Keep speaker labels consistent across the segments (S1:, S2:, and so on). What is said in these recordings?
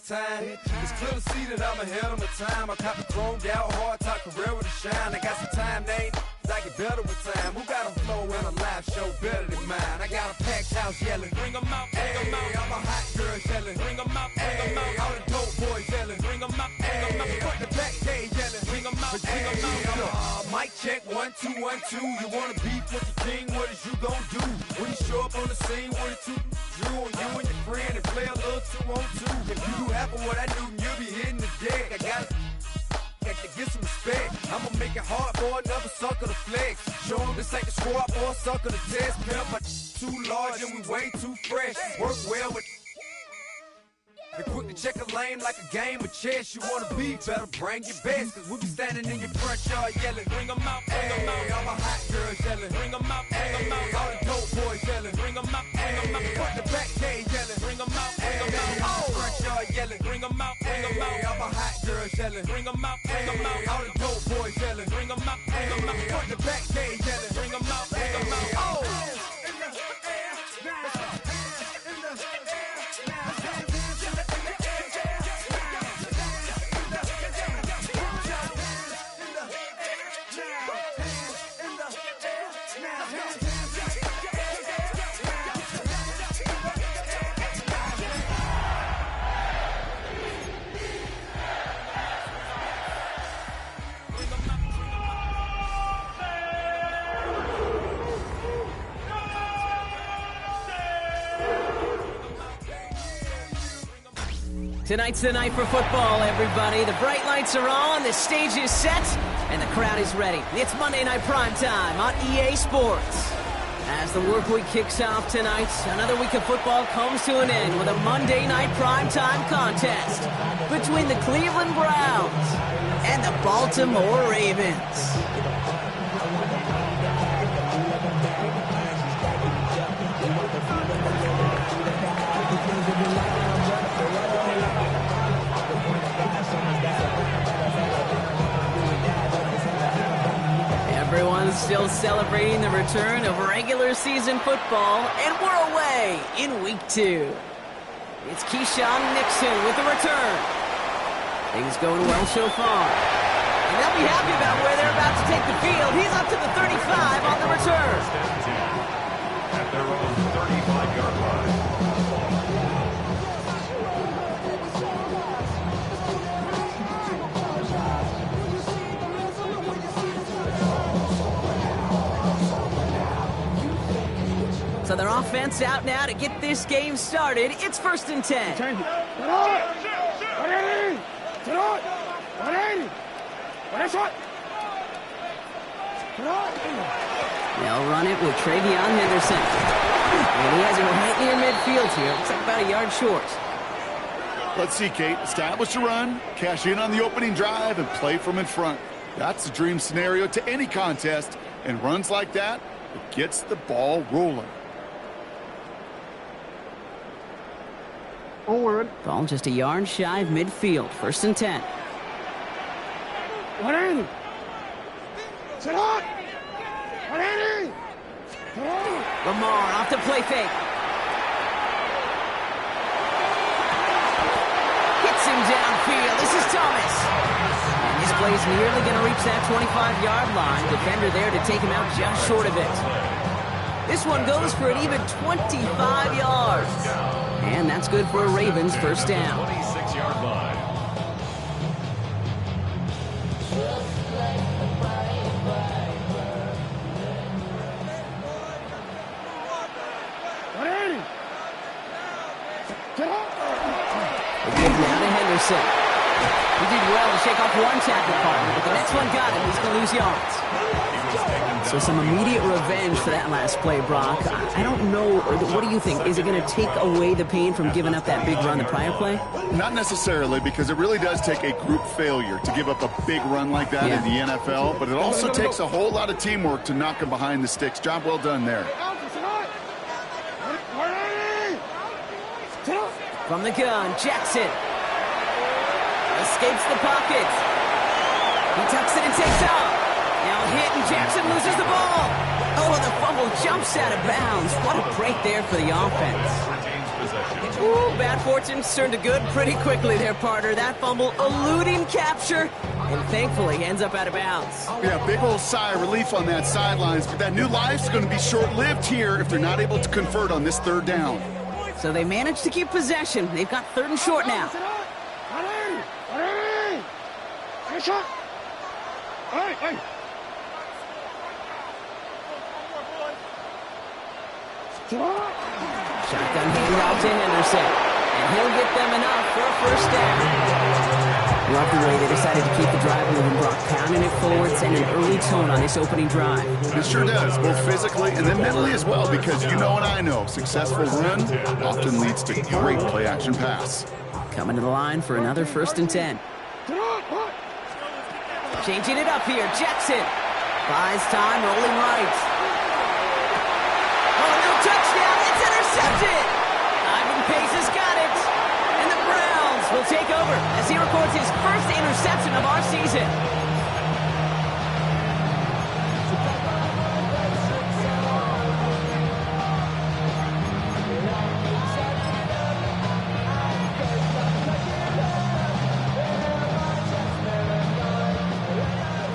S1: bedtime. It's clear to see that I'm ahead of my time. I caught the thrown out, hard talk, career with a shine. I got some time, they ain't I get better with time. Who got a flow and a live show better than mine? I got a packed house yelling, bring 'em out, bring 'em out. I'm a hot girl yelling, bring 'em out, bring 'em out. All the dope boys yelling, bring 'em out, bring 'em out. Front the back gate yelling, bring 'em out, bring 'em out. Mic check, 1 2 1 2. You wanna beef with the king? What is you gon' do? When you show up on the scene, what it two drew on you and your friend and play a little 2 on 2. If you do half of what I do, you'll be hitting the deck. I got to get some respect. I'ma make it hard for another sucker to flex. Show 'em this ain't the squad or a sucker to test. Pimp, my too large and we way too fresh. Work well with. They quick to check a lane like a game of chess. You wanna be better, bring your best. Cause we be standing in your front yard yelling, bring 'em out, bring 'em out. All my hot girls yelling, bring 'em out, bring 'em out. All the dope boys yelling, bring 'em out, bring 'em out. Front the back gate yelling, bring 'em out, bring 'em out. Front yard yelling, bring 'em out, bring 'em out. All my hot girls yelling, bring 'em out, bring 'em out. All the dope boys yelling, bring 'em out, bring 'em out. Front the back gate yelling, bring 'em out, bring 'em out. Oh!
S2: Tonight's the night for football, everybody. The bright lights are on, the stage is set, and the crowd is ready. It's Monday Night Primetime on EA Sports. As the work week kicks off tonight, another week of football comes to an end with a Monday Night Primetime contest between the Cleveland Browns and the Baltimore Ravens. Everyone's still celebrating the return of regular season football, and we're away in week 2. It's Keyshawn Nixon with the return. Things going well so far. And they'll be happy about where they're about to take the field. He's up to the 35 on the return.
S3: At their own 35-yard line.
S2: So their offense out now to get this game started. It's 1st and 10. They'll run it with Travion Henderson. And he has it right near midfield here. Looks like about a yard short.
S4: Let's see, Kate. Establish a run, cash in on the opening drive, and play from in front. That's the dream scenario to any contest. And runs like that, it gets the ball rolling.
S2: Ball just a yard shy of midfield. 1st and 10. Lamar off the play fake. Hits him downfield. This is Thomas. And this play is nearly going to reach that 25-yard line. Defender there to take him out just short of it. This one goes for an even 25 yards. And that's good for a Ravens 1st down.
S3: 26-yard line.
S2: Now to Henderson. He did well to shake off one tackle partner, but the next one got him. He's going to lose yards. So some immediate revenge for that last play, Brock. I don't know, or what do you think? Is it going to take away the pain from giving up that big run the prior play?
S4: Not necessarily, because it really does take a group failure to give up a big run like that in the NFL, but it also takes a whole lot of teamwork to knock him behind the sticks. Job well done there.
S2: From the gun, Jackson escapes the pocket. He tucks it and takes off. Now hit, and Jackson loses the ball. Oh, the fumble jumps out of bounds. What a break there for the offense.
S3: Retains possession.
S2: Ooh, bad fortune turned to good pretty quickly there, partner. That fumble eluding capture, and thankfully ends up out of bounds.
S4: Yeah, big old sigh of relief on that sidelines, but that new life's going to be short-lived here if they're not able to convert on this third down.
S2: So they managed to keep possession. They've got 3rd and short now. Shotgun handoff to Henderson, and he'll get them enough for a 1st down. Love the way they decided to keep the drive moving, Brock, pounding it forward, sending an early tone on this opening drive.
S4: It sure does, both physically and then mentally as well, because you know and I know, successful run often leads to great play-action pass.
S2: Coming to the line for another 1st and 10. Changing it up here, Jackson. Buys time, rolling right. Oh, no touchdown, it's intercepted! Ivan Pace has got it. And the Browns will take over as he records his 1st interception of our season.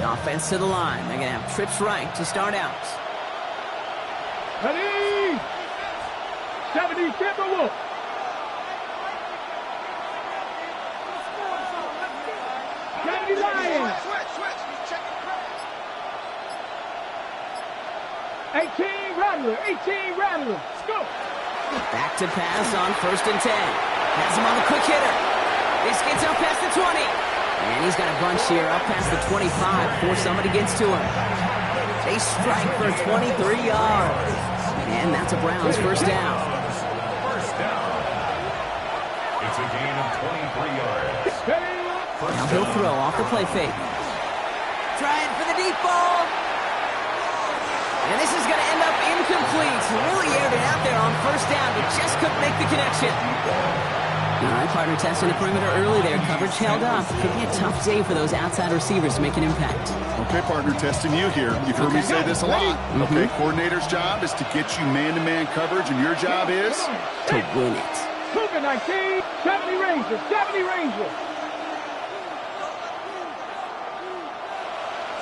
S2: Offense to the line. They're going to have trips right to start out.
S5: Ready! 70 Timberwolves. Lions. 18 Rattler. 18 Rattler. Let's go.
S2: Back to pass on 1st and 10. Has him on the quick hitter. He skids up past the 20. And he's got a bunch here up past the 25 before somebody gets to him. They strike for 23 yards. And that's a Browns 1st down.
S3: First down. It's a gain of 23 yards.
S2: Now he'll throw off the play fake. Trying for the deep ball. And this is going to end up incomplete. Really aired it out there on 1st down, but just couldn't make the connection. All right, partner, testing the perimeter early there. Coverage held up. Could be a tough day for those outside receivers to make an impact.
S4: Okay, partner, testing you here. You've heard me say this a lot. Okay, coordinator's job is to get you man-to-man coverage, and your job is
S2: to win it.
S5: Cougar 19, 70 Rangers, 70 Rangers.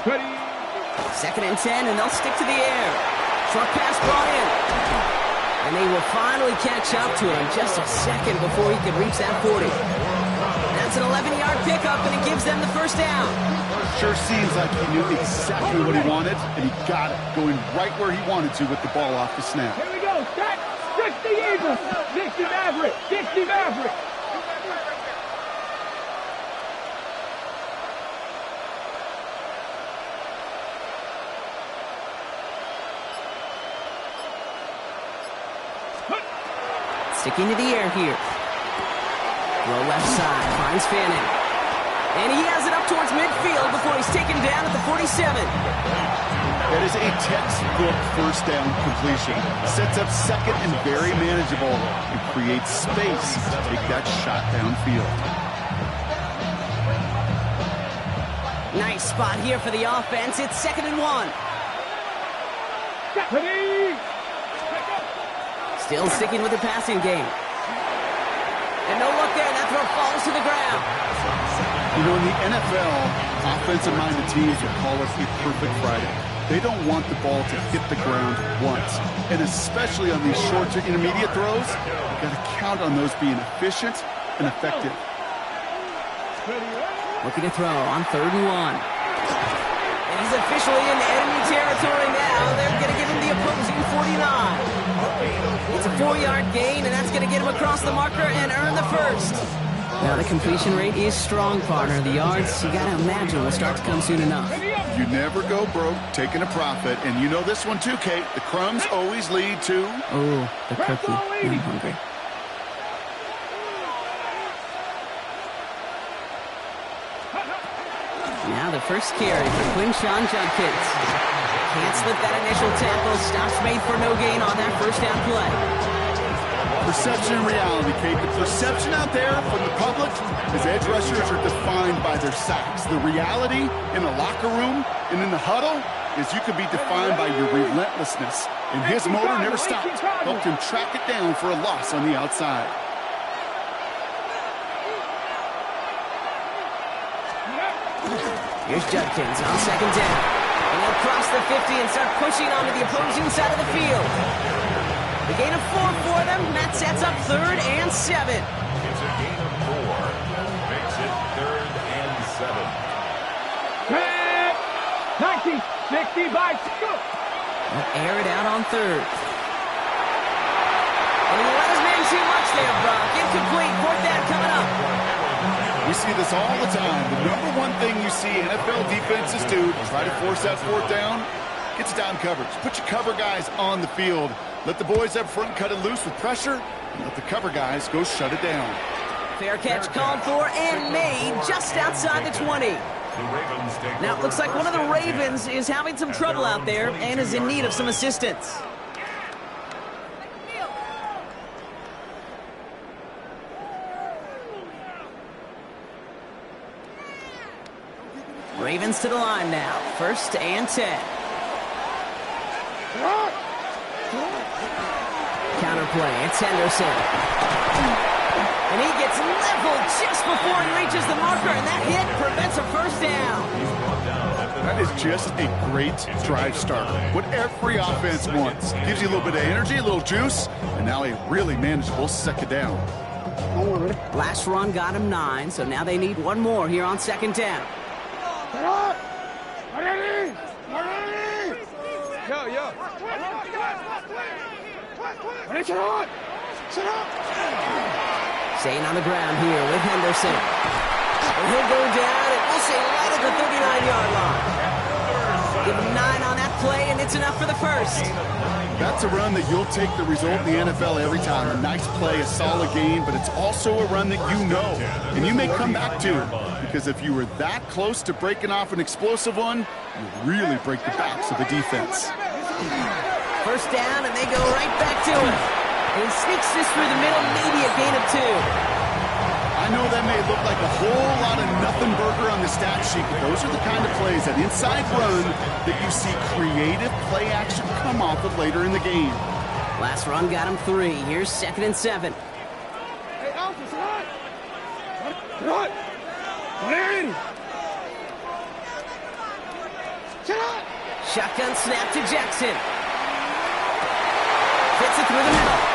S5: Ready.
S2: 2nd and 10, and they'll stick to the air. Short pass brought in. And they will finally catch up to him just a second before he could reach that 40. That's an 11-yard pickup, and it gives them the 1st down.
S4: Sure seems like he knew exactly what he wanted, and he got it, going right where he wanted to with the ball off the snap.
S5: Here we go. Stack. 60 Eagles. 60 Maverick. 60 Maverick.
S2: Sticking to the air here. Throw left side, finds Fanning. And he has it up towards midfield before he's taken down at the 47.
S4: That is a textbook 1st down completion. Sets up 2nd and very manageable and creates space to take that shot downfield.
S2: Nice spot here for the offense. It's 2nd and 1.
S5: Ready.
S2: Still sticking with the passing game. And no look there. That throw falls to the ground.
S4: You know, in the NFL, offensive-minded teams will call it a perfect Friday. They don't want the ball to hit the ground once. And especially on these short to intermediate throws, you've got to count on those being efficient and effective.
S2: Looking to throw on 3rd and 1. And he's officially in enemy territory now. They're going to give him the opposing 49. It's a 4-yard gain, and that's going to get him across the marker and earn the 1st. Now, the completion rate is strong, partner. The yards, you got to imagine, will start to come soon enough.
S4: You never go broke taking a profit, and you know this one too, Kate. The crumbs always lead to...
S2: Oh, the cookie. I'm hungry. Now the first carry for Quinshawn Judkins. Can't slip that initial tackle. Stops made for no gain on that 1st down play.
S4: Perception and reality, Kate. The perception out there from the public is edge rushers are defined by their sacks. The reality in the locker room and in the huddle, is you can be defined by your relentlessness, and his motor never stopped. Helped him track it down for a loss on the outside.
S2: Here's Judkins on second down. And he'll cross the 50 and start pushing onto the opposing side of the field. The gain of 4 for them. That sets up 3rd and 7.
S3: It's a gain of 4. Makes it 3rd and 7.
S5: 60 by 2.
S2: They'll air it out on 3rd. And he let his man too much there, Brock. Incomplete. 4th down coming up.
S4: We see this all the time. The number one thing you see NFL defenses do to try to force that 4th down, gets down coverage. Put your cover guys on the field. Let the boys up front cut it loose with pressure, and let the cover guys go shut it down.
S2: Fair catch called for and made just outside the 20. Now it looks like one of the Ravens is having some trouble out there and is in need of some assistance. Ravens to the line now. 1st and 10. Counterplay. It's Henderson. And he gets leveled just before he reaches the marker, and that hit prevents a 1st down.
S4: That is just a great drive starter. What every offense wants. Gives you a little bit of energy, a little juice, and now a really manageable 2nd down.
S2: Last run got him 9, so now they need one more here on 2nd down. Staying on the ground here with Henderson. And he'll go down, and we'll say right at the 39-yard line. Give him 9 on that play, and it's enough for the 1st.
S4: That's a run that you'll take the result in the NFL every time. A nice play, a solid game, but it's also a run that you know, and you may come back to. Because if you were that close to breaking off an explosive one, you really break the backs of the defense.
S2: 1st down, and they go right back to it. And he sneaks this through the middle, maybe a gain of 2.
S4: I know that may look like a whole lot of nothing burger on the stat sheet, but those are the kind of plays, that inside run, that you see creative play action come off of later in the game.
S2: Last run got him 3. Here's 2nd and 7. Shotgun snap to Jackson. Fits it through the middle.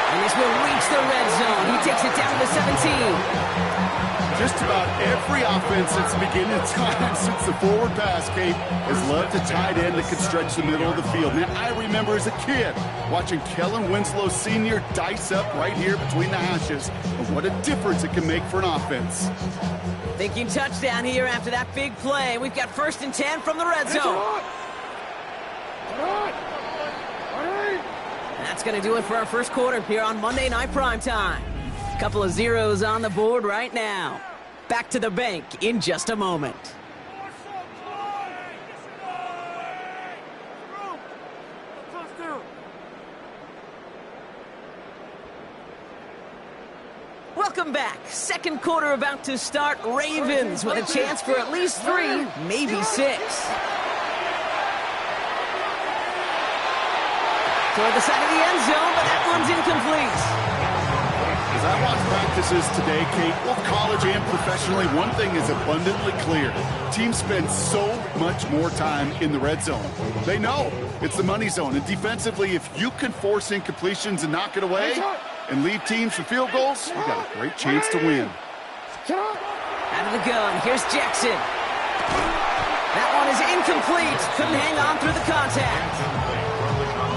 S2: And this will reach the red zone. He takes it down to the 17.
S4: Just about every offense since the beginning of time, since the forward pass, Kate, has loved a tight end that can stretch the middle of the field. Man, I remember as a kid watching Kellen Winslow Sr. dice up right here between the hashes. And what a difference it can make for an offense.
S2: Thinking touchdown here after that big play. We've got 1st and 10 from the red zone. That's going to do it for our 1st quarter here on Monday Night Primetime. A couple of zeros on the board right now. Back to the bank in just a moment. Welcome back. 2nd quarter about to start. Ravens with a chance for at least 3, maybe 6. Toward the side of the end zone, but that one's incomplete.
S4: As I watch practices today, Kate, both college and professionally, one thing is abundantly clear. Teams spend so much more time in the red zone. They know it's the money zone. And defensively, if you can force incompletions and knock it away and leave teams for field goals, you got a great chance to win.
S2: Out of the gun, here's Jackson. That one is incomplete. Couldn't hang on through the contact.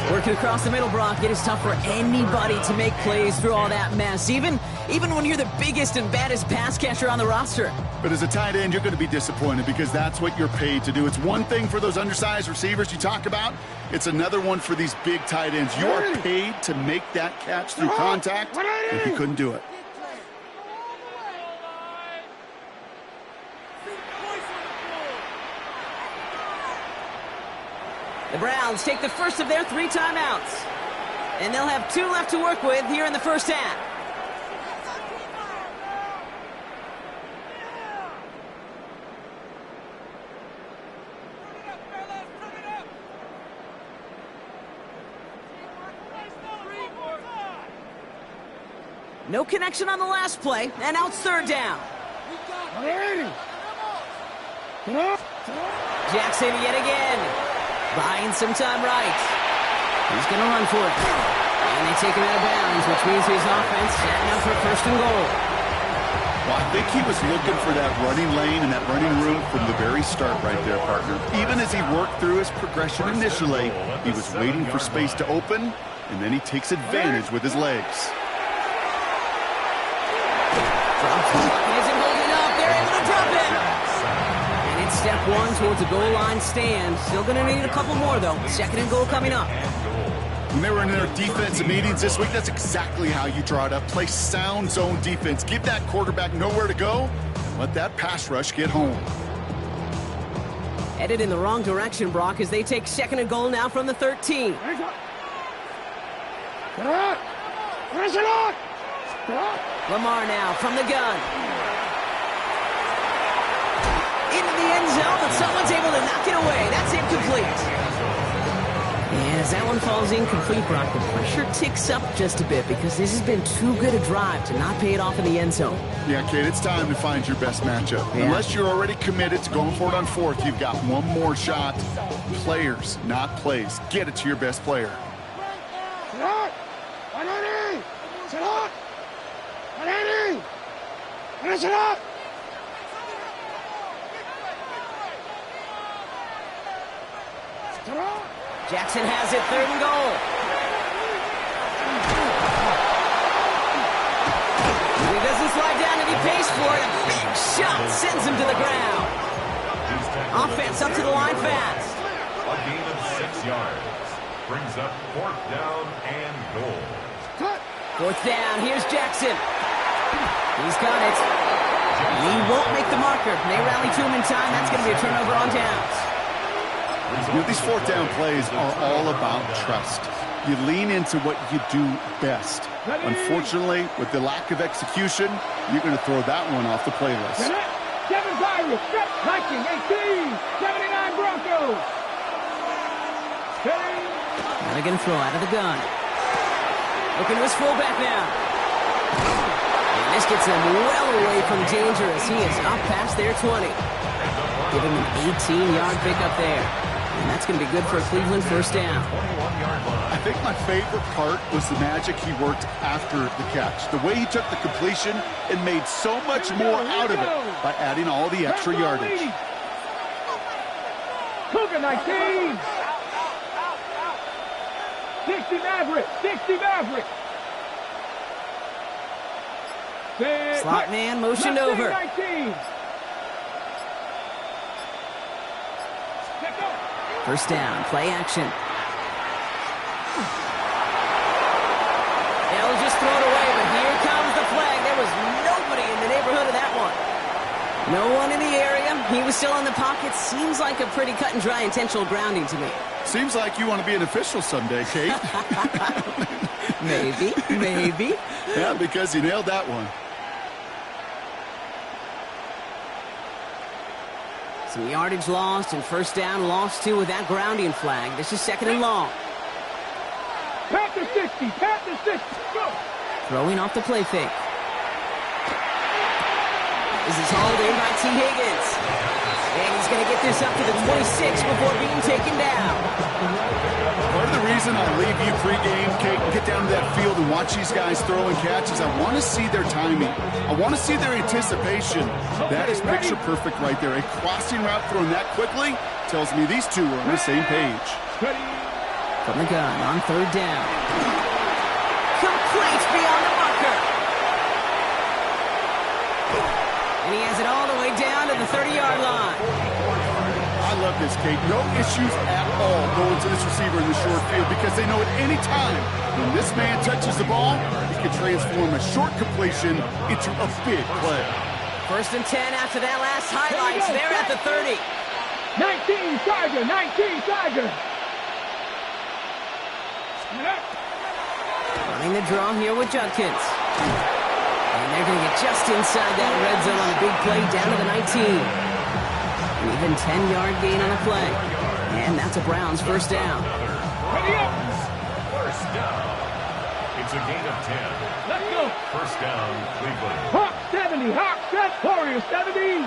S2: Working across the middle, Brock, it is tough for anybody to make plays through all that mess, even when you're the biggest and baddest pass catcher on the roster.
S4: But as a tight end, you're going to be disappointed because that's what you're paid to do. It's one thing for those undersized receivers you talk about. It's another one for these big tight ends. You are paid to make that catch through contact, and he couldn't do it.
S2: The Browns take the first of their 3 timeouts. And they'll have 2 left to work with here in the 1st half. No connection on the last play, and now it's third down. Jackson yet again. Buying some time right. He's going to run for it. And they take him out of bounds, which means his offense setting up for first and goal.
S4: Well, I think he was looking for that running lane and that running room from the very start right there, partner. Even as he worked through his progression initially, he was waiting for space to open, and then he takes advantage with his legs.
S2: Isn't holding up. They're able to drop it. And it's step one towards a goal line stand. Still going to need a couple more, though. Second and goal coming up.
S4: When they were in their defensive meetings this week, that's exactly how you draw it up. Play sound zone defense. Give that quarterback nowhere to go. Let that pass rush get home.
S2: Headed in the wrong direction, Brock, as they take second and goal now from the 13. Lamar now from the gun. Into the end zone, but someone's able to knock it away. That's incomplete. And as that one falls incomplete, Brock, the pressure ticks up just a bit because this has been too good a drive to not pay it off in the end zone.
S4: Yeah, Kate, it's time to find your best matchup. Yeah. Unless you're already committed to going for it on fourth, you've got one more shot. Players, not plays. Get it to your best player.
S2: Jackson has it, third and goal. He doesn't slide down and he pays for it. A big shot sends him to the ground. Offense up to the line fast.
S3: A gain of 6 yards. Brings up fourth down and goal.
S2: Fourth down, here's Jackson. He's got it. He won't make the marker. They rally to him in time. That's going to be a turnover on downs.
S4: You know, these fourth down plays are all about trust. You lean into what you do best. Unfortunately, with the lack of execution, you're going to throw that one off the playlist.
S5: 7 Pirates, 1918, 79 Broncos.
S2: Now they're going to throw out of the gun. Looking to his fullback now. And this gets them well away from danger as he is up past their 20. Give him an 18-yard pickup there. And that's going to be good for a Cleveland first down.
S4: I think my favorite part was the magic he worked after the catch. The way he took the completion and made so much more out of it by adding all the extra yardage.
S5: Cougar 19. 60 Maverick, 60 Maverick.
S2: Slot man motioned over.
S5: 19.
S2: First down, play action. They'll just throw it away, but here comes the flag. There was nobody in the neighborhood of that one. No one in the area. He was still in the pocket. Seems like a pretty cut and dry intentional grounding to me.
S4: Seems like you want to be an official someday, Kate.
S2: Maybe.
S4: Yeah, because you nailed that one.
S2: Some yardage lost and first down lost too with that grounding flag. This is second and long.
S5: Panther 60, Panther 60, go!
S2: Throwing off the play fake. This is hauled in by T. Higgins. And he's going to get this up to the 26 before being taken down.
S4: Part of the reason I leave you pregame, Kate, and get down to that field and watch these guys throw and catch is I want to see their timing. I want to see their anticipation. That is picture perfect right there. A crossing route thrown that quickly tells me these two are on the same page.
S2: From the gun on third down. Complete beyond the marker. And he has it all the way down to the 30-yard line.
S4: I love this, Kate. No issues at all going to this receiver in the short field because they know at any time when this man touches the ball, he can transform a short completion into a big play.
S2: First and 10 after that last highlights. They're at the 30.
S5: 19 Tiger, 19 Tiger.
S2: Running the draw here with Judkins. And they're going to get just inside that red zone on a big play down to the 19. An even 10-yard gain on a play. And that's a Browns first down.
S3: First down. It's It's a gain of 10.
S5: Let's go.
S3: First down, Cleveland.
S5: Hawk 70. Hawk set. Warrior 70.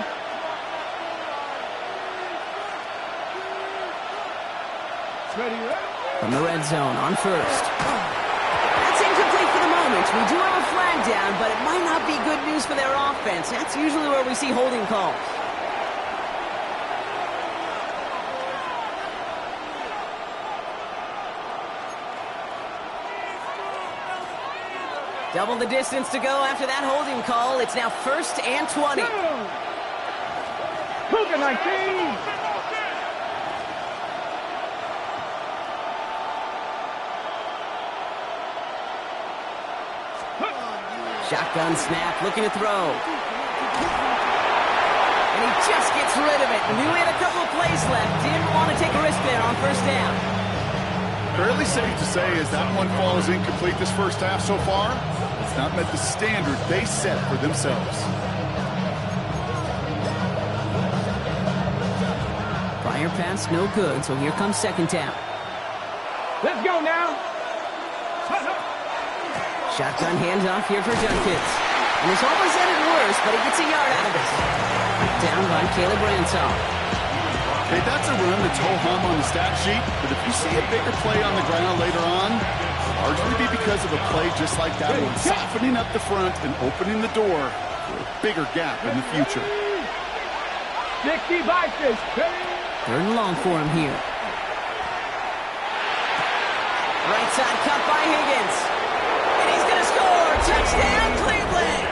S5: Ready, ready.
S2: From the red zone on first. That's incomplete for the moment. We do have a flag down, but it might not be good news for their offense. That's usually where we see holding calls. Double the distance to go after that holding call. It's now 1st and 20.
S5: Cougar 19.
S2: Shotgun snap, looking to throw. And he just gets rid of it. Knew he had a couple of plays left. Didn't want to take a risk there on 1st down.
S4: Fairly safe to say as that one falls incomplete this first half so far, it's not met the standard they set for themselves.
S2: Prior pass, no good, so here comes 2nd down.
S5: Let's go now.
S2: Shotgun handoff here for Junkins. And this almost ended worse, but he gets a yard out of it. Down by Caleb Ransom.
S4: Hey, that's a run that's ho-hum on the stat sheet, but if you see a bigger play on the ground later on, largely be because of a play just like that one, softening up the front and opening the door for a bigger gap in the future.
S5: 60 Vikings.
S2: 3rd and long for him here. Right side cut by Higgins. And he's going to score. Touchdown, Cleveland.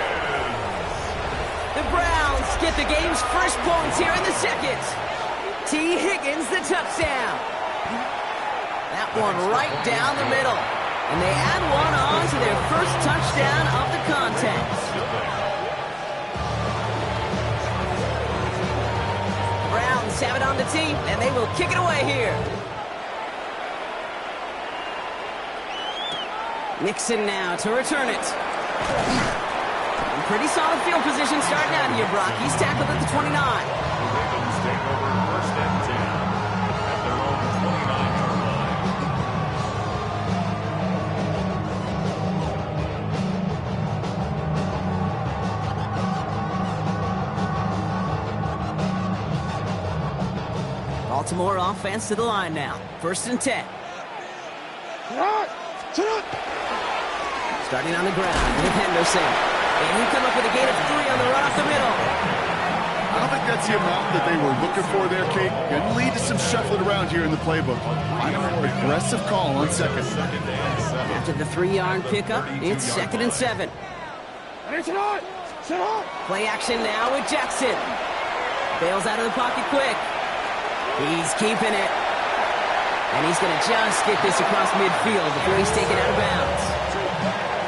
S2: The Browns get the game's first points here in the 2nd. T. Higgins, the touchdown. That one right down the middle. And they add one on to their first touchdown of the contest. Browns have it on the tee, and they will kick it away here. Nixon now to return it. Pretty solid field position starting out here, Brock. He's tackled at the 29.
S3: Ravens take over 1st and 10 at their own 29-yard line.
S2: Baltimore offense to the line now. 1st and 10. Starting on the ground with Henderson. And he come up with a gain of 3 on the run up the middle.
S4: I don't think that's the amount that they were looking for there, Kate. Going to lead to some shuffling around here in the playbook. I'm a more aggressive call on 2nd.
S2: After the 3-yard pickup, it's 2nd and 7. Play action now with Jackson. Bails out of the pocket quick. He's keeping it. And he's going to just get this across midfield before he's taken out of bounds.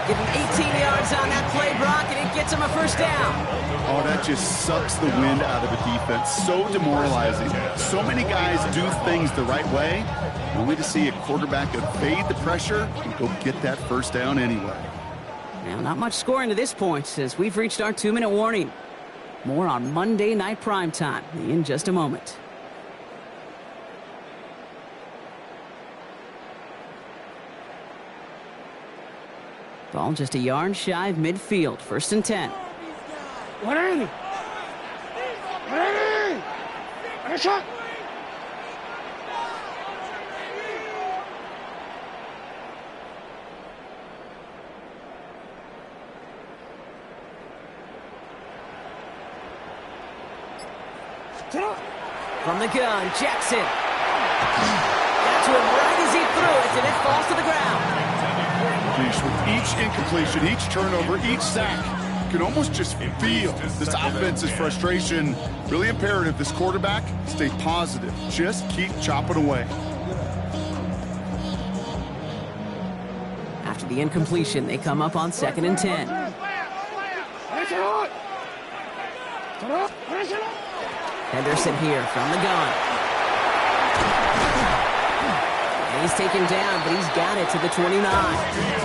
S2: Give him 18 yards on that play, Brock, and it gets him a 1st down.
S4: Oh, that just sucks the wind out of a defense. So demoralizing. So many guys do things the right way, only to see a quarterback evade the pressure and go get that 1st down anyway.
S2: Now, not much scoring to this point as we've reached our 2-minute warning. More on Monday Night Primetime in just a moment. Ball just a yard shy of midfield. 1st and 10.
S5: Shot.
S2: From the gun, Jackson. Got to him right as he threw it, and it falls to the ground.
S4: With each incompletion, each turnover, each sack, you can almost just feel this offense's frustration. Really imperative this quarterback stay positive. Just keep chopping away.
S2: After the incompletion, they come up on 2nd and 10. Henderson here from the gun. And he's taken down, but he's got it to the 29.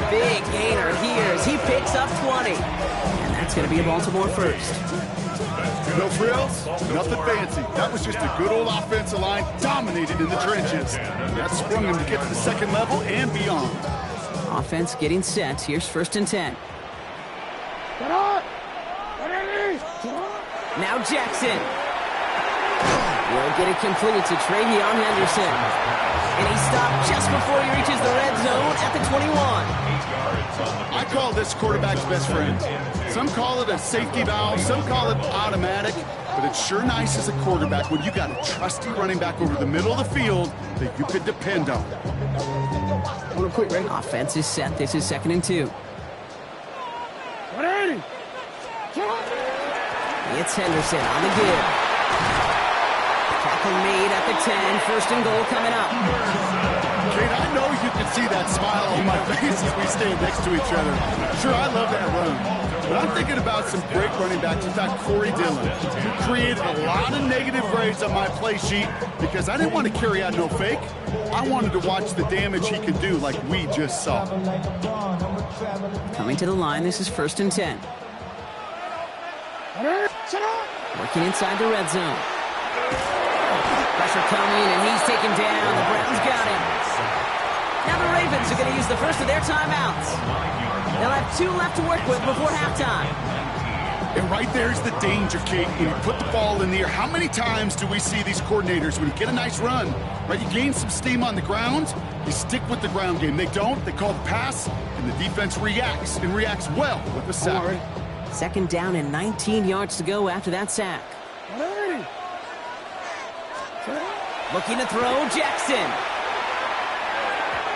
S2: Big gainer here as he picks up 20. And that's going to be a Baltimore 1st.
S4: No frills, nothing fancy. That was just a good old offensive line dominated in the trenches. That sprung him to get to the 2nd level and beyond.
S2: Offense getting set. Here's 1st and 10. Now Jackson. Will get it complete to Travion Henderson. And he stopped just before he reaches the red zone at the 21.
S4: I call this quarterback's best friend. Some call it a safety valve, some call it automatic, but it's sure nice as a quarterback when you got a trusty running back over the middle of the field that you could depend on.
S2: Offense is set. This is 2nd and 2. It's Henderson on the give. Tackle made at the 10. 1st and goal coming up.
S4: Kate, I know you can see that smile on my face as we stand next to each other. Sure, I love that run. But I'm thinking about some great running backs. In fact, Corey Dillon, who created a lot of negative grades on my play sheet because I didn't want to carry out no fake. I wanted to watch the damage he could do like we just saw.
S2: Coming to the line, this is 1st and 10. Working inside the red zone. Pressure coming, and he's taken down. The Browns got him. Now the Ravens are going to use the first of their timeouts. They'll have 2 left to work with before halftime.
S4: And right there's the danger, Kate. When you put the ball in the air, how many times do we see these coordinators, when you get a nice run, right, you gain some steam on the ground, you stick with the ground game. They don't. They call the pass, and the defense reacts, and reacts well with the sack.
S2: 2nd down and 19 yards to go after that sack. Looking to throw, Jackson.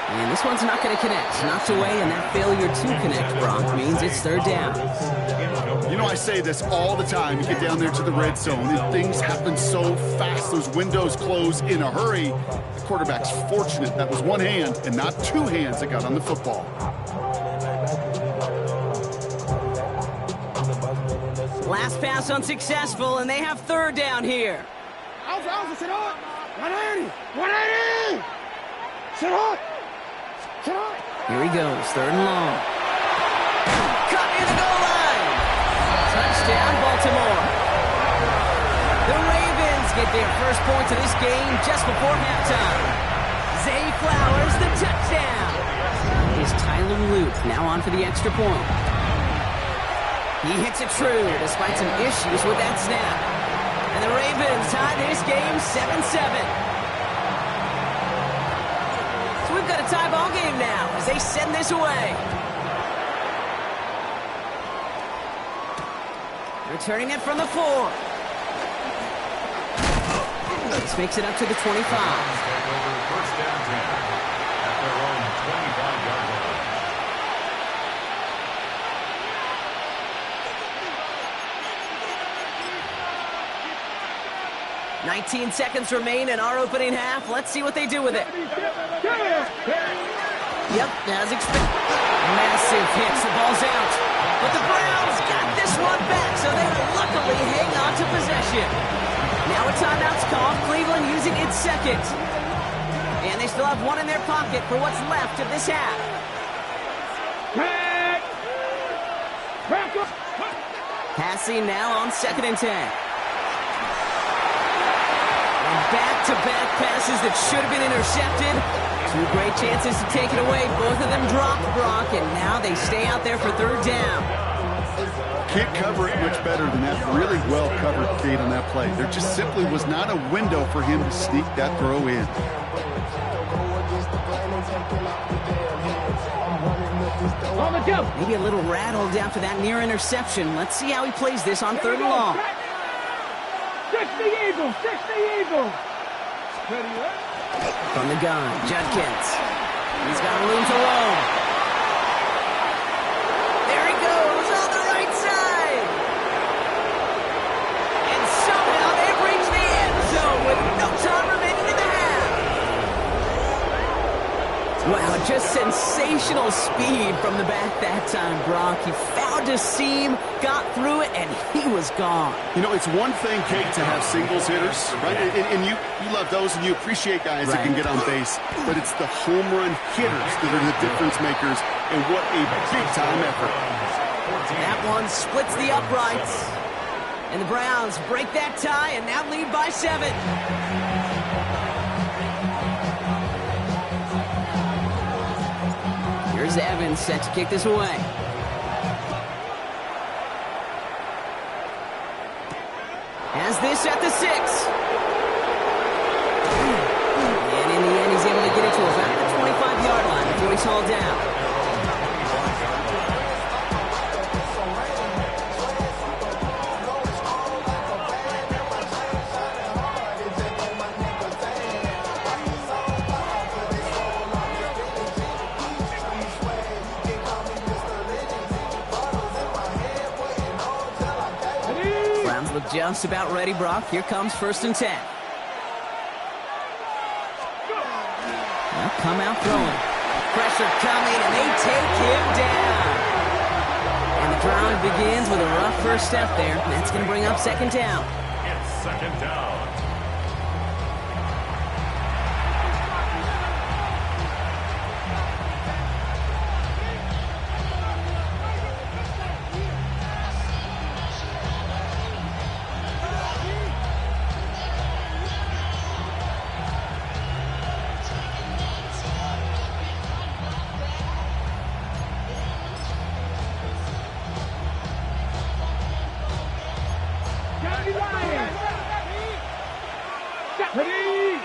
S2: And this one's not going to connect. Knocked away, and that failure to connect, Brock, means it's 3rd down.
S4: You know, I say this all the time. You get down there to the red zone, and things happen so fast. Those windows close in a hurry. The quarterback's fortunate that was one hand and not 2 hands that got on the football.
S2: Last pass unsuccessful, and they have 3rd down here. Here he goes, 3rd and long. Cut near the goal line. Touchdown, Baltimore. The Ravens get their first points of this game just before halftime. Zay Flowers, the touchdown. Is Tyler Luke now on for the extra point. He hits it true despite some issues with that snap. And the Ravens tie this game 7-7. So we've got a tie ball game now as they send this away. Returning it from the 4. This makes it up to the 25.
S3: 1st down 10 at their own 25-yard line.
S2: 19 seconds remain in our opening half. Let's see what they do with it. Yep, as expected. Massive hits. The ball's out. But the Browns got this one back, so they will luckily hang on to possession. Now a timeout's called. Cleveland using its 2nd. And they still have 1 in their pocket for what's left of this half. Passing now on 2nd and 10. Back-to-back passes that should have been intercepted. 2 great chances to take it away. Both of them dropped, Brock, and now they stay out there for 3rd down.
S4: Can't cover it much better than that. Really well covered, Kate, on that play. There just simply was not a window for him to sneak that throw in.
S2: Maybe a little rattled after that near interception. Let's see how he plays this on 3rd and long.
S5: 60 Eagles! 60 Eagles!
S2: From the gun, Judkins. He's got room to roam. There he goes on the right side. And somehow they've reached the end zone with no time remaining in the half. Wow, just sensational speed from the back that time, Brock. He found a seam, got through it, and he was gone.
S4: You know, it's one thing, Kate, to have singles hitters, right? And you love those, and you appreciate guys that can get on base. But it's the home run hitters that are the difference makers, and what a big-time effort.
S2: That one splits the uprights. And the Browns break that tie and now lead by 7. Here's Evans set to kick this away. Has this at the 6. And in the end, he's able to get it to about the 25-yard line before he's hauled down. Browns look just about ready, Brock. Here comes 1st and 10. They'll come out throwing. Pressure coming, and they take him down. And the drive begins with a rough first step there. And that's going to bring up 2nd down.
S3: It's 2nd down.
S5: Ready!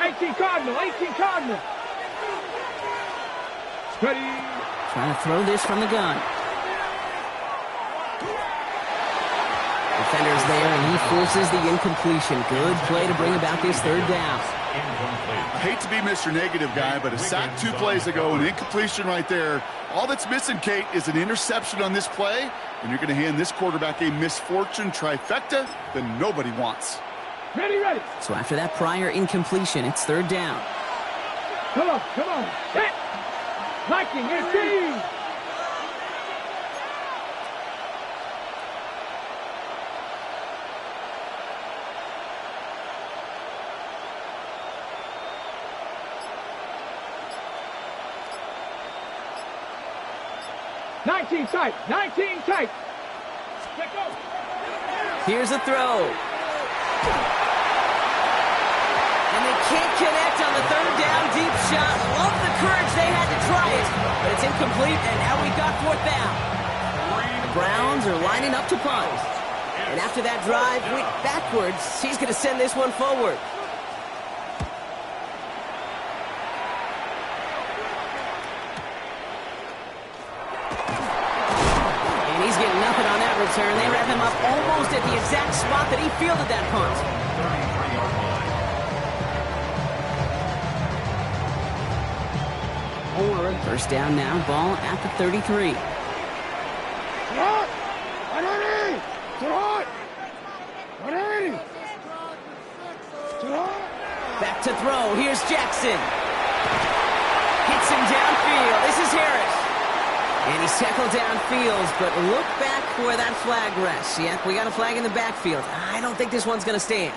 S5: 18 Cardinal, 18 Cardinal. Ready!
S2: Trying to throw this from the gun. Defender's there, and he forces the incompletion. Good play to bring about this 3rd down.
S4: I hate to be Mr. Negative guy, but a sack 2 plays ago, an incompletion right there. All that's missing, Kate, is an interception on this play, and you're going to hand this quarterback a misfortune trifecta that nobody wants.
S5: Ready, ready.
S2: So after that prior incompletion, it's 3rd down.
S5: Come on, come on. Hit. Liking your team. Nineteen tight. 19 tight. Let go.
S2: Here's a throw. And they can't connect on the 3rd down deep shot. Love the courage they had to try it, but it's incomplete, and now we've got 4th down. The Browns are lining up to punt. And after that drive went backwards, he's going to send this one forward. And he's getting nothing on that return. They wrap him up almost at the exact spot that he fielded that punt.
S3: 33-yard line.
S2: First down now, ball at the 33. Back to throw. Here's Jackson. Hits him downfield. This is Harris. And he's tackled downfield, but look back where that flag rests. Yeah, we got a flag in the backfield. I don't think this one's going to stand.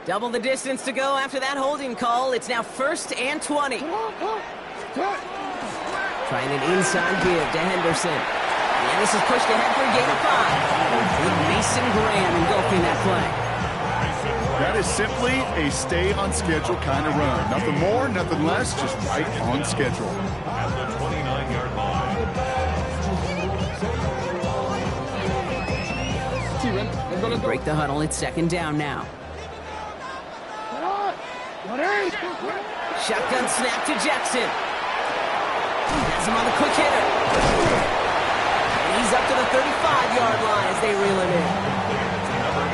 S2: Double the distance to go after that holding call. It's now 1st and 20. Trying an inside give to Henderson. And this is pushed ahead for a gain of 5. With Mason Graham engulfing that play.
S4: That is simply a stay-on-schedule kind of run. Nothing more, nothing less, just right on schedule.
S3: At the 29-yard line.
S2: Break the huddle. It's 2nd down now. Shotgun snap to Jackson. Has him on the quick hitter. And he's up to the 35-yard line as they reel him in.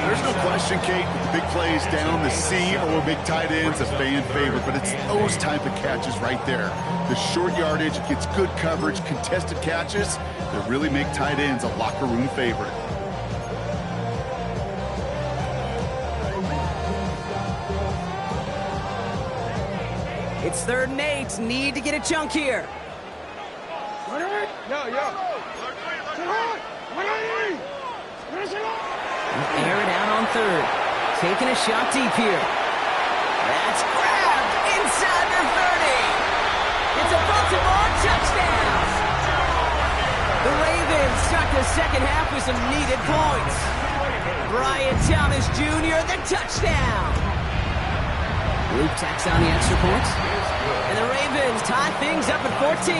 S4: There's no question, Kate, with the big plays down the seam or big tight ends, a fan favorite, but it's those type of catches right there. The short yardage, gets good coverage, contested catches that really make tight ends a locker room favorite.
S2: It's 3rd and 8. Need to get a chunk here. Air it out on 3rd. Taking a shot deep here. That's grabbed inside the 30. It's a Baltimore touchdown. The Ravens start the 2nd half with some needed points. Brian Thomas Jr., the touchdown. Luke tacks on the extra points. And the Ravens tie things up at 14.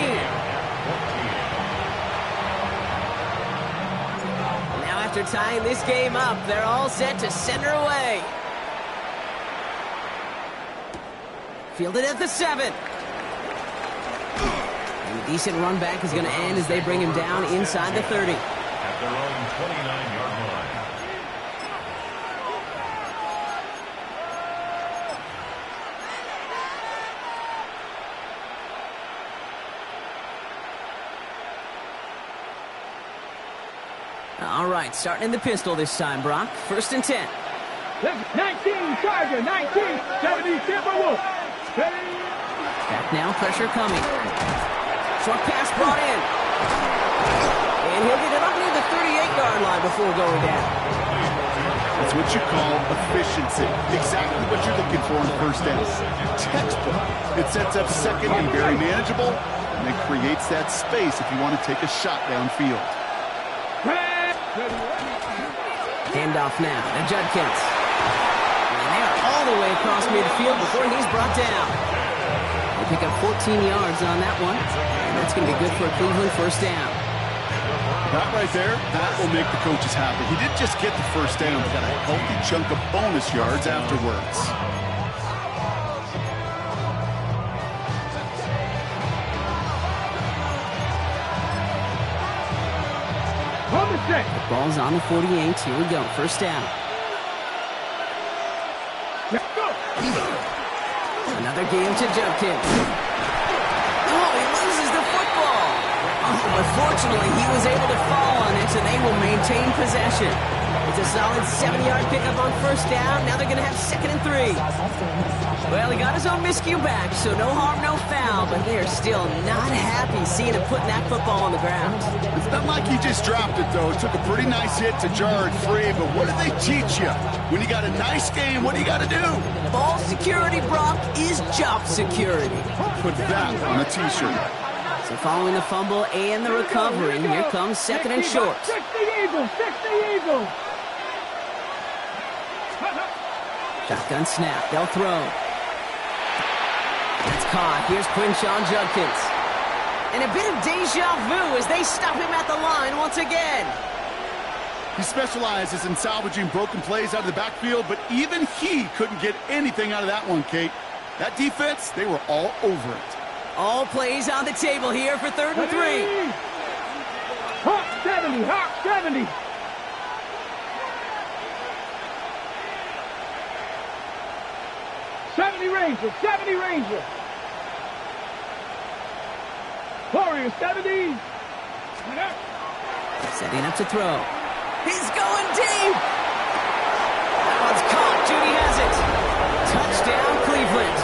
S2: Now after tying this game up, they're all set to send her away. Fielded at the 7. And a decent run back is going to end as they bring him down inside the 30.
S3: At their own 29-yard line.
S2: All right, starting in the pistol this time, Brock. 1st and 10.
S5: 19, Charger, 19, 70, Timberwolves.
S2: Back now, pressure coming. Short pass brought in. And he'll get it up near the 38-yard line before going down.
S4: That's what you call efficiency. Exactly what you're looking for in 1st down. Textbook. It sets up 2nd and very manageable, and it creates that space if you want to take a shot downfield.
S2: Handoff now to Judkins. And they are all the way across midfield before he's brought down. They pick up 14 yards on that one. And that's going to be good for a Cleveland 1st down.
S4: That right there, that will make the coaches happy. He didn't just get the 1st down, he got a healthy chunk of bonus yards afterwards.
S2: The ball's on the 48. Here we go. 1st down. Another game to Judkins. Oh, he loses the football. Oh, but fortunately, he was able to fall on it, so they will maintain possession. It's a solid 7-yard pickup on 1st down. Now they're going to have 2nd and 3. Well, he got his own miscue back, so no harm, no foul, but they're still not happy seeing him putting that football on the ground.
S4: It's not like he just dropped it, though. It took a pretty nice hit to jar it free, but what do they teach you? When you got a nice game, what do you got to do?
S2: Ball security, Brock, is job security.
S4: Put that on a T-shirt.
S2: So following the fumble and the recovery, here comes 2nd and short.
S5: 60 Eagles, 60 Eagles.
S2: Shotgun snap, they'll throw. That's caught. Here's Quinshawn Judkins. And a bit of deja vu as they stop him at the line once again.
S4: He specializes in salvaging broken plays out of the backfield, but even he couldn't get anything out of that one, Kate. That defense, they were all over it.
S2: All plays on the table here for 3rd and 3.
S5: Hawk 70, Hawk 70. Rangers, 70 Rangers. Warriors, 70.
S2: Setting up to throw. He's going deep. That one's caught. Judy has it. Touchdown, Cleveland.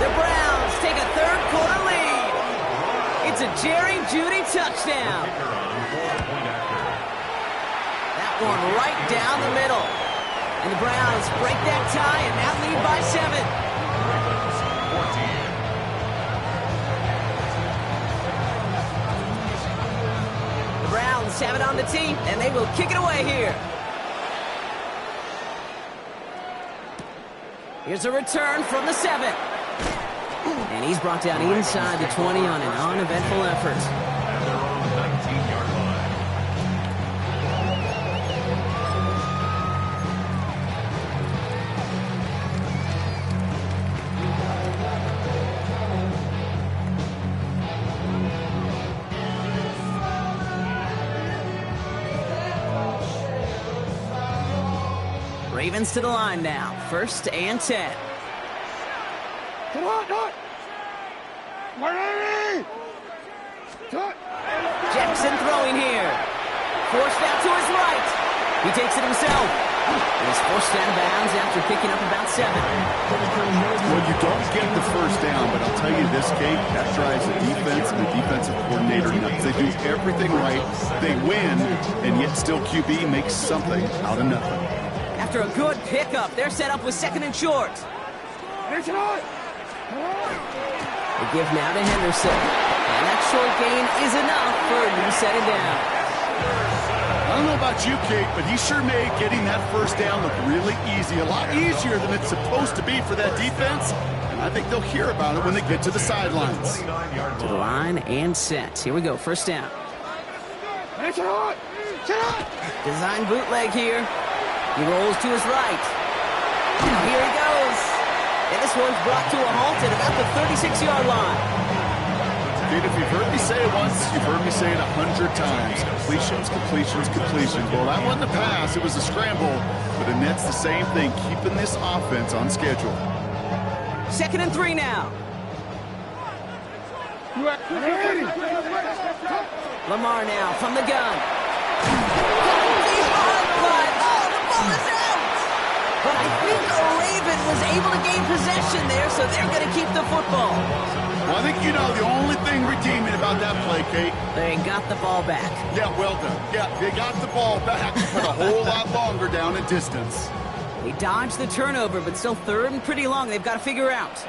S2: The Browns take a 3rd quarter lead. It's a Jerry Judy touchdown. That one right down the middle. And the Browns break that tie and now lead by 7. The Browns have it on the tee, and they will kick it away here. Here's a return from the 7. And he's brought down inside the 20 on an uneventful effort.
S3: At their own 19-yard line.
S2: Ravens to the line now. 1st and 10.
S5: Come on, Dot.
S2: Jackson throwing here. Forced out to his right. He takes it himself. He's forced out of bounds after picking up about 7.
S4: Well, you don't get the 1st down, but I'll tell you this, Kate, that drives the defense and the defensive coordinator nuts. They do everything right. They win, and yet still QB makes something out of nothing.
S2: After a good pickup, they're set up with 2nd and short. They give now to Henderson. And that short gain is enough for a new setting down.
S4: don't know about you, Kate, but he sure made getting that first down look really easy. A lot easier than it's supposed to be for that defense. And I think they'll hear about it when they get to the sidelines.
S2: To the line and set. Here we go, first down. Design bootleg here. He rolls to his right. Now here he goes. And this one's brought to a halt at about the 36-yard line.
S4: Kate, if you've heard me say it once, you've heard me say it 100 times. Completions, completions, completions. Well, that wasn't a pass. It was a scramble. But the net's the same thing, keeping this offense on schedule.
S2: 2nd and 3 now. Lamar now from the gun. But I think a Raven was able to gain possession there, so they're going to keep the football.
S4: Well, I think you know the only thing redeeming about that play, Kate.
S2: They got the ball back.
S4: Yeah, well done. Yeah, they got the ball back, but a whole lot longer down in distance.
S2: They dodged the turnover, but still 3rd and pretty long. They've got to figure out.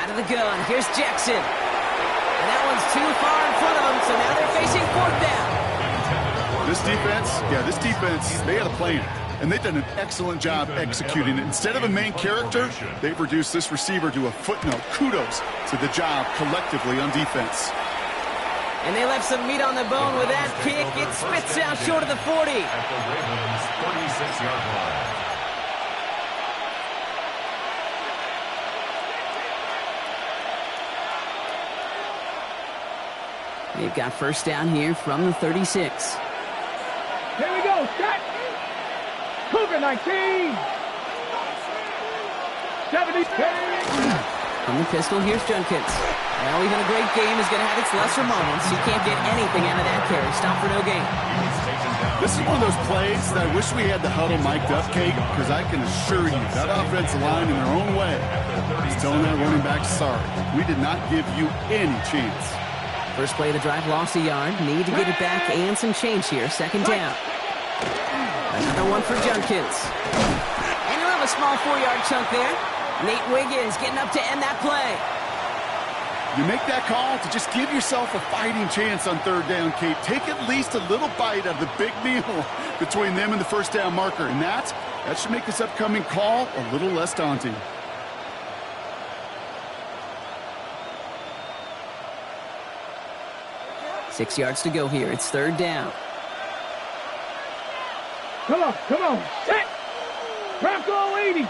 S2: Out of the gun, here's Jackson. And that one's too far in front of them, so now they're facing 4th down.
S4: This defense, they had a plan. And they've done an excellent job executing it. Instead of a main character, they've reduced this receiver to a footnote. Kudos to the job collectively on defense.
S2: And they left some meat on the bone with that kick. It spits out short of the 40.
S3: At the Ravens' 46-yard line.
S2: They've got first down here from the 36.
S5: Here we go, set. Cougar 19. 70.
S2: From the pistol, here's Junkins. Well, even a great game is going to have its lesser moments. You can't get anything out of that carry. Stop for no gain.
S4: This is one of those plays that I wish we had the huddle mic'd up, Kate, because I can assure you that offensive line in their own way is telling that running back, sorry, we did not give you any chance.
S2: First play of the drive, lost a yard. Need to get it back and some change here. 2nd down. Another one for Junkins. And you'll have a small 4-yard chunk there. Nate Wiggins getting up to end that play.
S4: You make that call to just give yourself a fighting chance on 3rd down, Kate. Take at least a little bite of the big meal between them and the first down marker. And that should make this upcoming call a little less daunting.
S2: Six yards to go here. It's 3rd down.
S5: Come on, set. Bronco 80.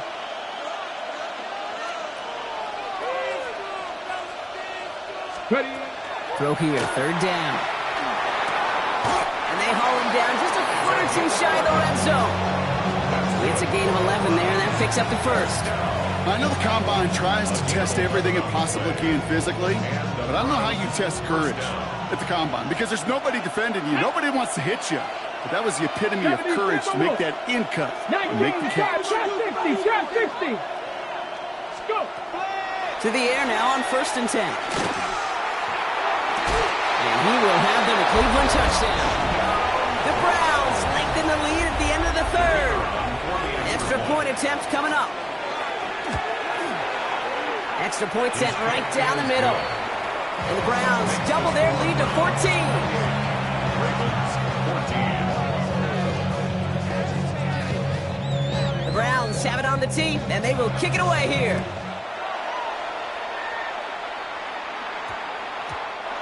S5: Ready.
S2: Throw here, 3rd down. And they haul him down just a foot or two shy of the red zone. It's a gain of 11 there, and that picks up the first.
S4: I know the Combine tries to test everything it possibly can physically, but I don't know how you test courage at the Combine, because there's nobody defending you. Nobody wants to hit you. But that was the epitome of courage to make that in cut and make the catch.
S5: Trap 60, trap 60. Go.
S2: To the air now on 1st and 10. And he will have the Cleveland touchdown. The Browns lengthen the lead at the end of the 3rd. An extra point attempt coming up. Extra point sent right down the middle. And the Browns double their lead to 14. The Browns have it on the tee, and they will kick it away here.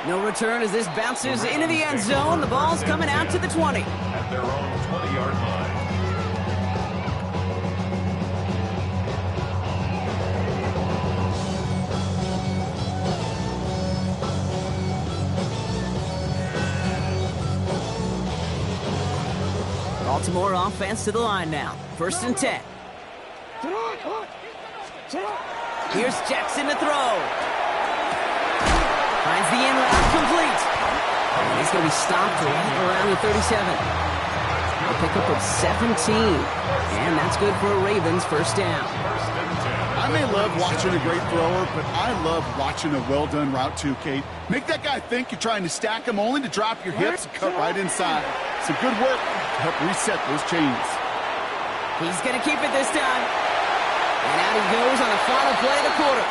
S2: No return as this bounces into the end zone. The ball's coming out to the 20.
S3: At their own 20-yard line.
S2: Baltimore offense to the line now. 1st and 10. Here's Jackson to throw. Finds the in route complete. He's going to be stopped right around the 37. A pickup of 17. And that's good for a Ravens first down.
S4: I may love watching a great thrower, but I love watching a well-done route too, Kate. Make that guy think you're trying to stack him only to drop your hips and cut right inside. Some good work to help reset those chains.
S2: He's going to keep it this time. And out he goes on the final play of the quarter.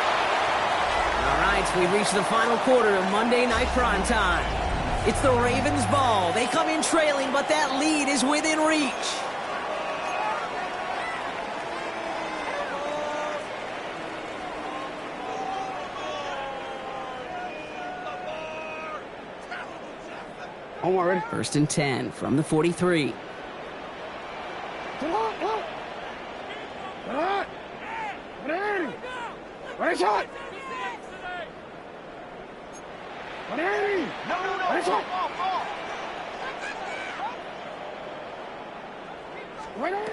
S2: All right, we've reached the final quarter of Monday Night Primetime. It's the Ravens' ball. They come in trailing, but that lead is within reach.
S5: Omar, ready?
S2: 1st and 10 from the 43.
S5: Come on, come on. Come on. Ready? Ready, shot. Ready? Ready, shot. Ready?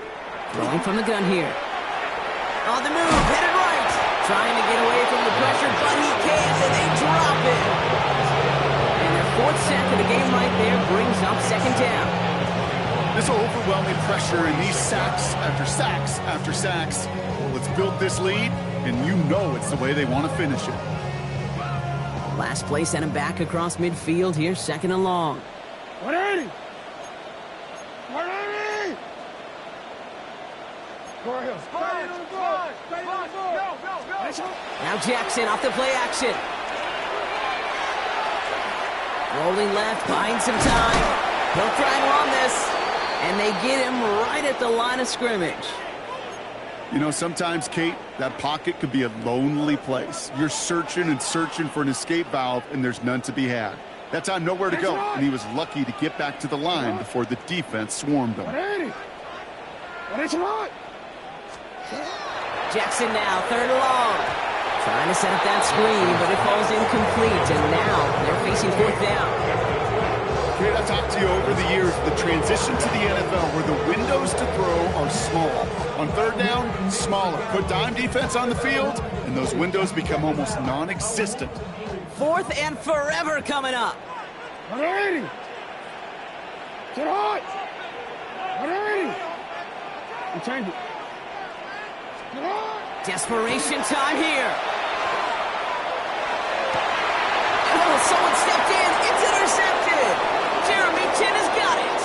S2: Throwing from the gun here. On the move, headed right. Trying to get away from the pressure, but he can't, and they drop it. And their 4th sack of the game right there brings up 2nd down.
S4: This overwhelming pressure and these sacks after sacks after sacks. Let's build this lead, and you know it's the way they want to finish it.
S2: Last play sent him back across midfield here, 2nd and long.
S5: 180. 180. Go ahead.
S2: Now Jackson off the play action. Rolling left, buying some time. He'll try and run this. And they get him right at the line of scrimmage.
S4: You know, sometimes, Kate, that pocket could be a lonely place. You're searching and searching for an escape valve, and there's none to be had. That time, nowhere to go, and he was lucky to get back to the line before the defense swarmed him.
S5: 180. 180.
S2: Jackson now, 3rd and long. Trying to set up that screen, but it falls incomplete, and now they're facing 4th down.
S4: Kate, I've talked to you over the years, the transition to the NFL where the windows to throw are small. On 3rd down, smaller. Put dime defense on the field, and those windows become almost non-existent.
S2: 4th and forever coming up.
S5: 180. Get hot. 180. And change it. Get hot.
S2: Desperation time here. Oh, someone stepped in. It's intercepted. Jeremy Chin has got it.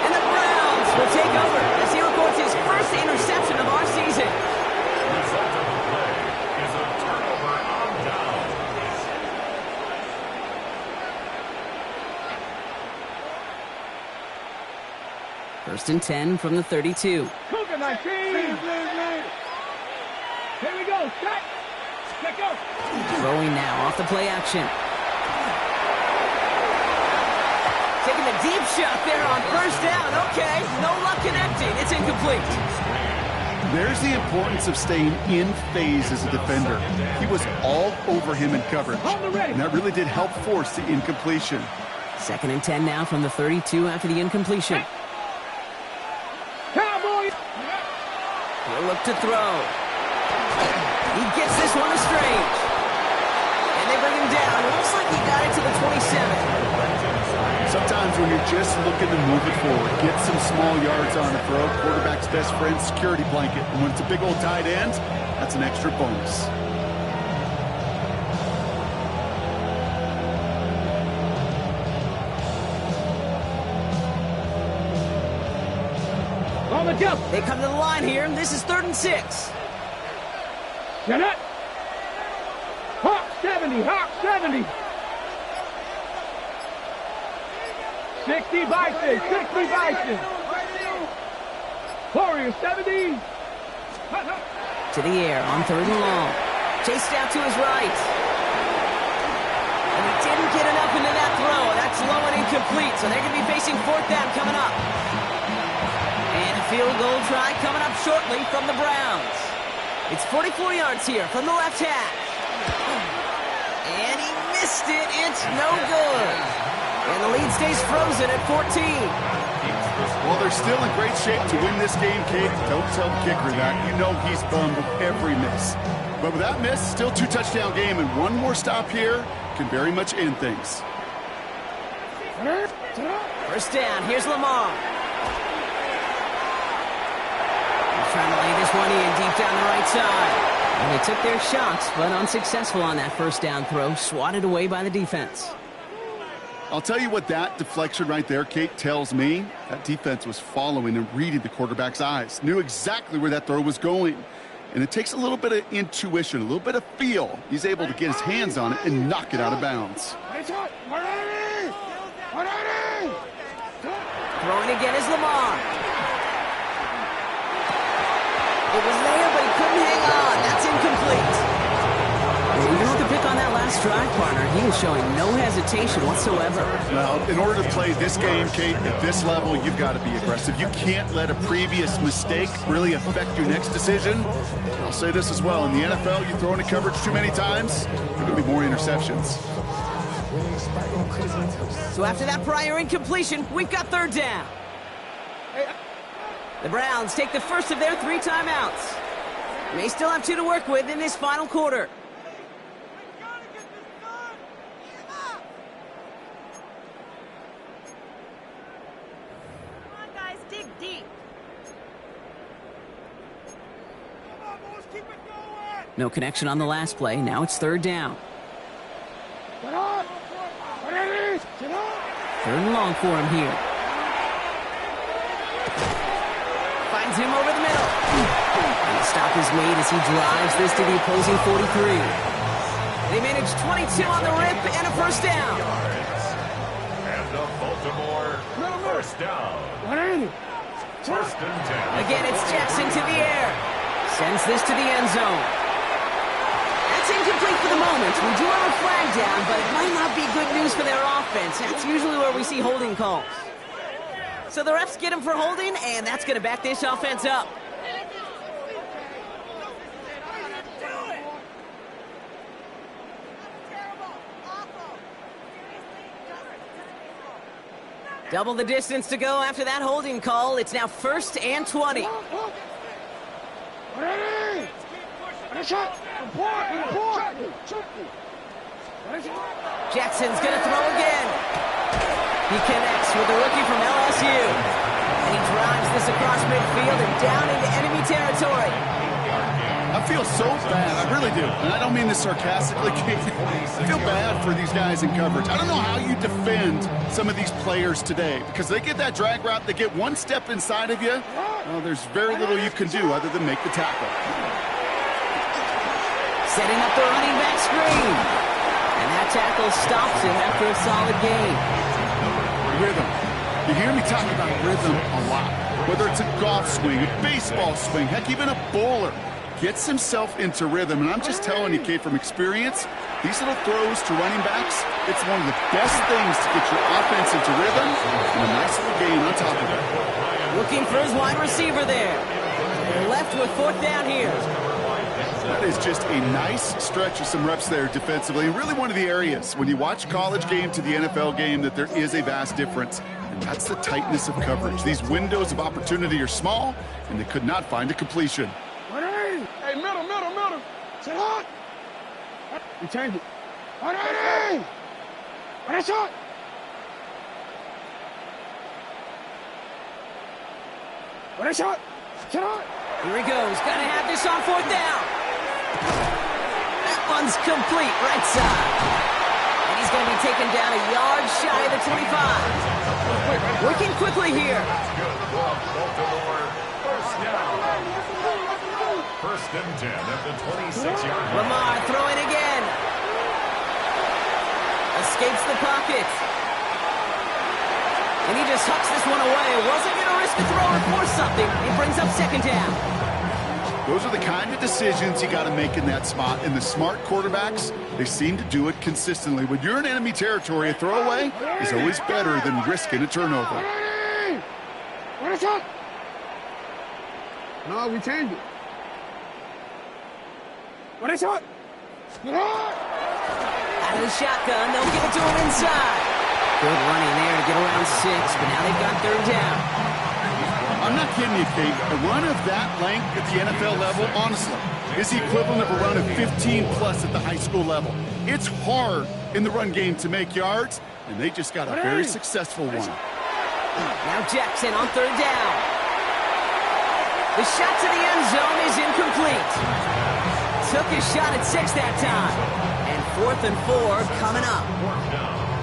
S2: And the Browns will take over as he records his 1st interception of our season.
S3: Result of the play is a turnover on downs.
S2: 1st and 10 from the 32.
S5: Cougar 19. Here we go. Set. Let go.
S2: Throwing now off the play action. Taking the deep shot there on 1st down. Okay, no luck connecting. It's incomplete.
S4: There's the importance of staying in phase as a defender. He was all over him in coverage, and that really did help force the incompletion.
S2: 2nd and 10 now from the 32 after the incompletion.
S5: Cowboys.
S2: He'll look to throw. He gets this one to Strange. And they bring him down. Looks like he got it to the 27.
S4: Sometimes when you're just looking to move it forward, get some small yards on a throw, quarterback's best friend, security blanket. And when it's a big old tight end, that's an extra bonus.
S5: On the jump.
S2: They come to the line here. This is 3rd and 6.
S5: Get it. Hawk 70. Hawk 70. 60 Bison. 60 Bison. Warriors 70.
S2: To the air on 3rd and long. Chased out to his right. And he didn't get enough into that throw. That's low and incomplete. So they're going to be facing 4th down coming up. And a field goal try coming up shortly from the Browns. It's 44 yards here from the left hash. And he missed it. It's no good. And the lead stays frozen at 14.
S4: Well, they're still in great shape to win this game, Kate. Don't tell the kicker that. You know he's bummed with every miss. But with that miss, still 2-touchdown game, and one more stop here can very much end things.
S2: 1st down. Here's Lamar. Trying to lay this one in deep down the right side. And they took their shots, but unsuccessful on that 1st down throw, swatted away by the defense.
S4: I'll tell you what that deflection right there, Kate, tells me. That defense was following and reading the quarterback's eyes, knew exactly where that throw was going. And it takes a little bit of intuition, a little bit of feel. He's able to get his hands on it and knock it out of bounds.
S2: Throwing again is Lamar. It was there, but he couldn't hang on. That's incomplete. You don't have to pick on that last drive, partner. He was showing no hesitation whatsoever.
S4: Well, in order to play this game, Kate, at this level, you've got to be aggressive. You can't let a previous mistake really affect your next decision. I'll say this as well. In the NFL, you throw into coverage too many times, there are going to be more interceptions.
S2: So after that prior incompletion, we've got third down. The Browns take the first of their 3 timeouts. They still have 2 to work with in this final quarter. No connection on the last play. Now it's third down. Third and long for him here. Finds him over the middle. And the stop is made as he drives this to the opposing 43. They manage 22 on the rip and a first down.
S3: And the Baltimore first down. First and 10.
S2: Again, it's Jackson to the air. Sends this to the end zone. That's incomplete for the moment. We do have a flag down, but it might not be good news for their offense. That's usually where we see holding calls. So the refs get him for holding, and that's going to back this offense up. Double the distance to go after that holding call. It's now 1st and 20. Jackson's going to throw again. He connects with the rookie from LSU. And he drives this across midfield and down into enemy territory.
S4: I feel so bad. I really do. And I don't mean this sarcastically. I feel bad for these guys in coverage. I don't know how you defend some of these players today because they get that drag route, they get one step inside of you. Well, there's very little you can do other than make the tackle.
S2: Setting up the running back screen. And that tackle stops him after a solid gain.
S4: Rhythm. You hear me talk about rhythm a lot. Whether it's a golf swing, a baseball swing, heck, even a bowler. Gets himself into rhythm, and I'm just telling you, Kate, from experience, these little throws to running backs, it's one of the best things to get your offense into rhythm, and a nice little gain on top of it.
S2: Looking for his wide receiver there. They're left with 4th down here.
S4: That is just a nice stretch of some reps there defensively, and really one of the areas, when you watch college game to the NFL game, that there is a vast difference, and that's the tightness of coverage. These windows of opportunity are small, and they could not find a completion.
S5: Hey, middle. Sit hot. We change it. Ready. What is shot? What is shot? Sit hot.
S2: Here he goes. Got to have this on 4th down. That one's complete right side. And he's going to be taken down a yard shy of the 25. Working quickly here.
S3: First and 10 at the 26-yard line.
S2: Lamar throwing again. Escapes the pocket. And he just hucks this one away. Wasn't going to risk a throw or force something. It brings up 2nd down.
S4: Those are the kind of decisions you got to make in that spot. And the smart quarterbacks, they seem to do it consistently. When you're in enemy territory, a throwaway is always better than risking a turnover.
S5: What is shot? No, we changed it. What is shot?
S2: Out of the shotgun, they'll give it to him inside. Good running there to get around 6, but now they've got 3rd down.
S4: I'm not kidding you, Kate. A run of that length at the NFL level, honestly, is the equivalent of a run of 15-plus at the high school level. It's hard in the run game to make yards, and they just got a very successful one.
S2: Now Jackson on 3rd down. The shot to the end zone is incomplete. Took his shot at 6 that time. And 4th and 4 coming up.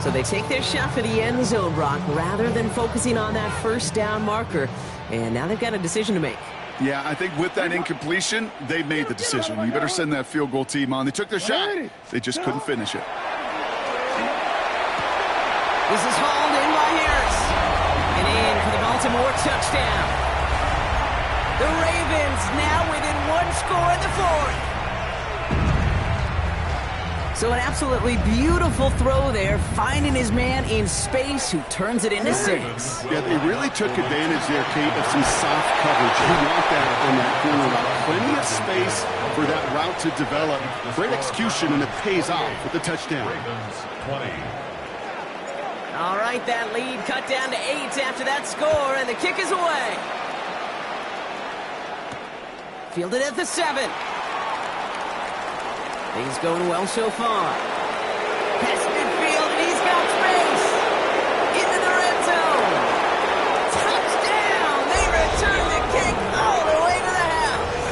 S2: So they take their shot for the end zone, Brock, rather than focusing on that 1st down marker. And now they've got a decision to make.
S4: Yeah, I think with that incompletion, they made the decision. You better send that field goal team on. They took their shot. They just couldn't finish it.
S2: This is hauled in by Harris. And in for the Baltimore touchdown. The Ravens now within one score in the fourth. So an absolutely beautiful throw there, finding his man in space who turns it into 6.
S4: Yeah, they really took advantage there, Kate, of some soft coverage. You want that on that corner. Plenty of space for that route to develop. Great execution, and it pays off with the touchdown.
S3: Ravens 20.
S2: All right, that lead cut down to 8 after that score, and the kick is away. Fielded at the 7. Things going well so far. Past midfield, and he's got space. Into the red zone. Touchdown! They return the kick all the way to the house.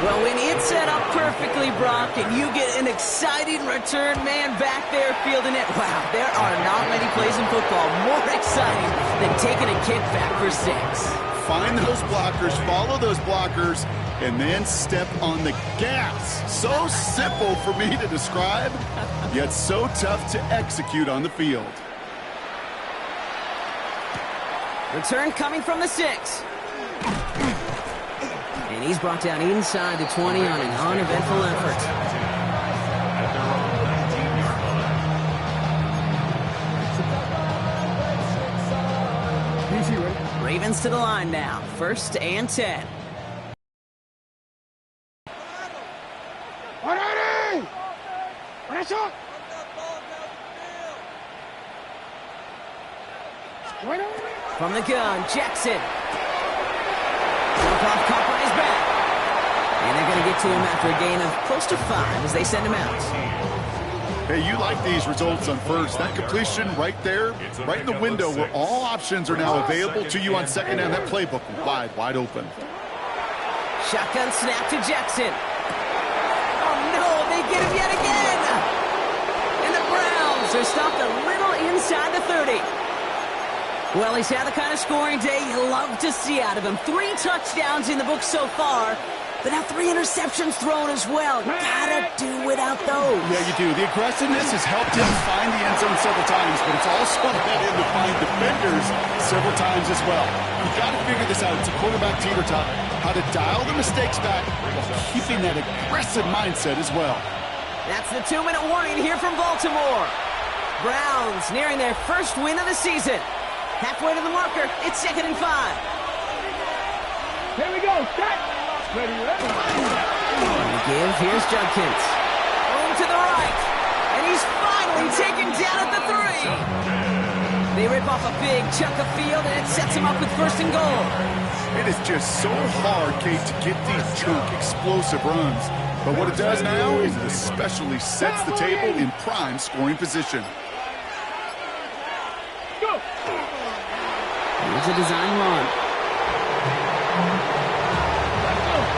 S2: Well, when it's set up perfectly, Brock, and you get an exciting return man back there fielding it, wow, there are not many plays in football more exciting than taking a kick back for 6.
S4: Find those blockers, follow those blockers, and then step on the gas. So simple for me to describe, yet so tough to execute on the field.
S2: Return coming from the 6. And he's brought down inside the 20 on an uneventful effort.
S3: At their own 19-yard line.
S2: Ravens to the line now. 1st and 10. From the gun, Jackson. Jump off, caught by his back. And they're going to get to him after a gain of close to 5 as they send him out.
S4: Hey, you like these results on first. That completion right there, right in the window where all options are now available to you on second down. That playbook wide open.
S2: Shotgun snap to Jackson. Oh, no, they get him yet again. And the Browns are stopped a little inside the 30. Well, he's had the kind of scoring day you love to see out of him. 3 touchdowns in the book so far, but now 3 interceptions thrown as well. Gotta do without those.
S4: Yeah, you do. The aggressiveness has helped him find the end zone several times, but it's also led him to find defenders several times as well. You've got to figure this out. It's a quarterback teeter-tot. How to dial the mistakes back while keeping that aggressive mindset as well.
S2: That's the 2-minute warning here from Baltimore. Browns nearing their first win of the season. Halfway to the marker, it's 2nd and 5.
S5: Here we go, set. Ready.
S2: On the give, here's Judkins. Room to the right, and he's finally taken down at the 3. They rip off a big chunk of field, and it sets him up with 1st and goal.
S4: It is just so hard, Kate, to get these chunk, explosive runs. But what it does now is it especially sets the table in prime scoring position.
S5: Go.
S2: Here's a design run.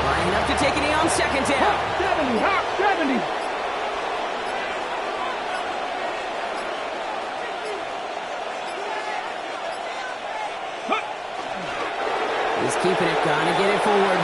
S2: Lining up to take a knee on 2nd down.
S5: 70.
S2: He's keeping it, trying to get it forward.